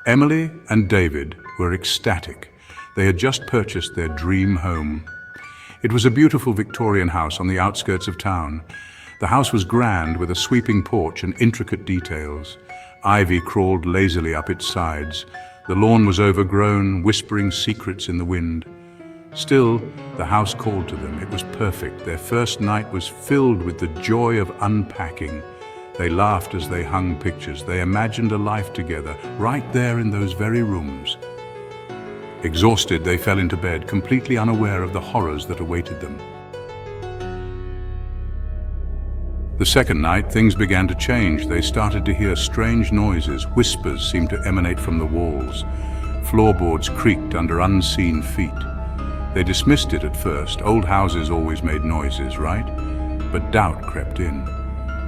Emily and David were ecstatic. They had just purchased their dream home. It was a beautiful Victorian house on the outskirts of town. The house was grand, with a sweeping porch and intricate details. Ivy crawled lazily up its sides. The lawn was overgrown, whispering secrets in the wind. Still, the house called to them. It was perfect. Their first night was filled with the joy of unpacking. They laughed as they hung pictures. They imagined a life together, right there in those very rooms. Exhausted, they fell into bed, completely unaware of the horrors that awaited them. The second night, things began to change. They started to hear strange noises. Whispers seemed to emanate from the walls. Floorboards creaked under unseen feet. They dismissed it at first. Old houses always made noises, right? But doubt crept in.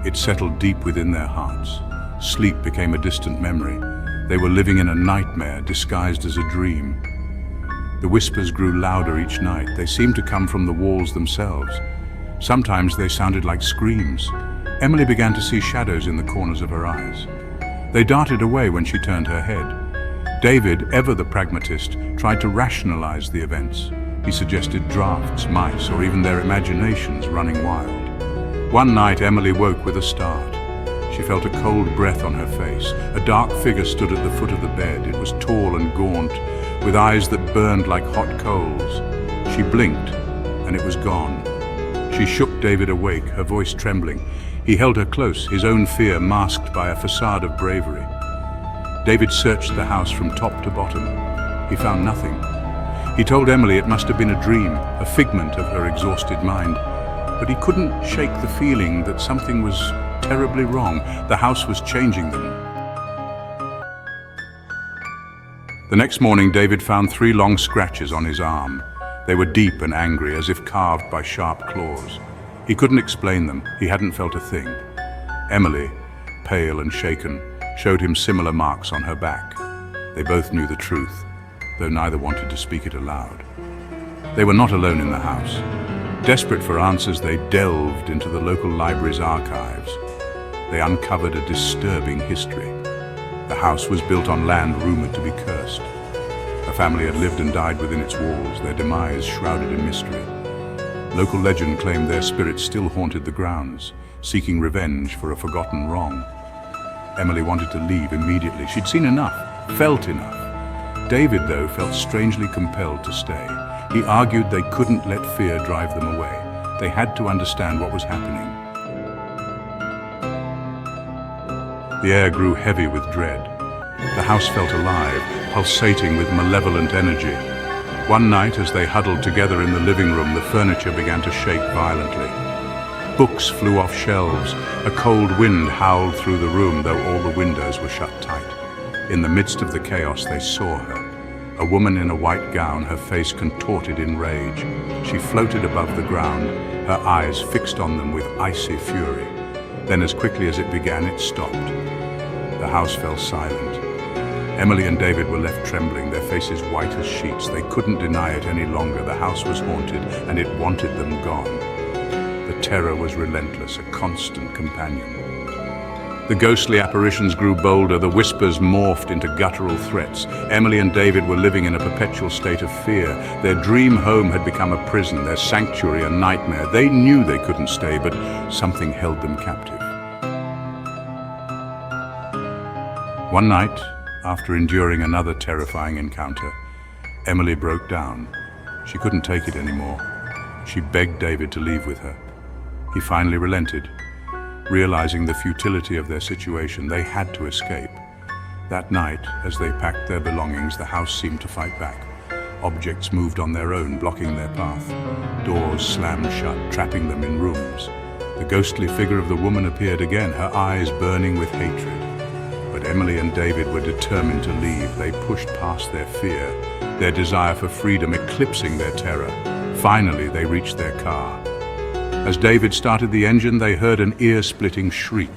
It settled deep within their hearts. Sleep became a distant memory. They were living in a nightmare disguised as a dream. The whispers grew louder each night. They seemed to come from the walls themselves. Sometimes they sounded like screams. Emily began to see shadows in the corners of her eyes. They darted away when she turned her head. David, ever the pragmatist, tried to rationalize the events. He suggested drafts, mice, or even their imaginations running wild. One night, Emily woke with a start. She felt a cold breath on her face. A dark figure stood at the foot of the bed. It was tall and gaunt, with eyes that burned like hot coals. She blinked, and it was gone. She shook David awake, her voice trembling. He held her close, his own fear masked by a facade of bravery. David searched the house from top to bottom. He found nothing. He told Emily it must have been a dream, a figment of her exhausted mind. But he couldn't shake the feeling that something was terribly wrong. The house was changing them. The next morning, David found 3 long scratches on his arm. They were deep and angry, as if carved by sharp claws. He couldn't explain them. He hadn't felt a thing. Emily, pale and shaken, showed him similar marks on her back. They both knew the truth, though neither wanted to speak it aloud. They were not alone in the house. Desperate for answers, they delved into the local library's archives. They uncovered a disturbing history. The house was built on land rumored to be cursed. A family had lived and died within its walls, their demise shrouded in mystery. Local legend claimed their spirits still haunted the grounds, seeking revenge for a forgotten wrong. Emily wanted to leave immediately. She'd seen enough, felt enough. David, though, felt strangely compelled to stay. He argued they couldn't let fear drive them away. They had to understand what was happening. The air grew heavy with dread. The house felt alive, pulsating with malevolent energy. One night, as they huddled together in the living room, the furniture began to shake violently. Books flew off shelves. A cold wind howled through the room, though all the windows were shut tight. In the midst of the chaos, they saw her. A woman in a white gown, her face contorted in rage. She floated above the ground, her eyes fixed on them with icy fury. Then, as quickly as it began, it stopped. The house fell silent. Emily and David were left trembling, their faces white as sheets. They couldn't deny it any longer. The house was haunted, and it wanted them gone. The terror was relentless, a constant companion. The ghostly apparitions grew bolder, the whispers morphed into guttural threats. Emily and David were living in a perpetual state of fear. Their dream home had become a prison, their sanctuary a nightmare. They knew they couldn't stay, but something held them captive. One night, after enduring another terrifying encounter, Emily broke down. She couldn't take it anymore. She begged David to leave with her. He finally relented. Realizing the futility of their situation, they had to escape. That night, as they packed their belongings, the house seemed to fight back. Objects moved on their own, blocking their path. Doors slammed shut, trapping them in rooms. The ghostly figure of the woman appeared again, her eyes burning with hatred. But Emily and David were determined to leave. They pushed past their fear, their desire for freedom eclipsing their terror. Finally, they reached their car. As David started the engine, they heard an ear-splitting shriek.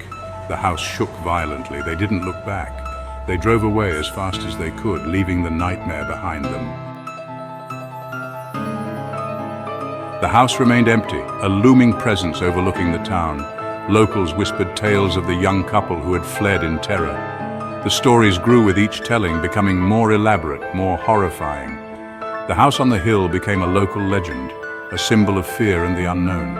The house shook violently. They didn't look back. They drove away as fast as they could, leaving the nightmare behind them. The house remained empty, a looming presence overlooking the town. Locals whispered tales of the young couple who had fled in terror. The stories grew with each telling, becoming more elaborate, more horrifying. The house on the hill became a local legend, a symbol of fear and the unknown.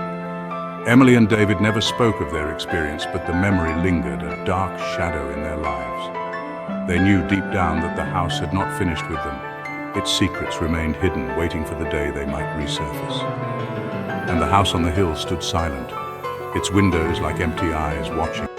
Emily and David never spoke of their experience, but the memory lingered, a dark shadow in their lives. They knew deep down that the house had not finished with them. Its secrets remained hidden, waiting for the day they might resurface. And the house on the hill stood silent, its windows like empty eyes watching.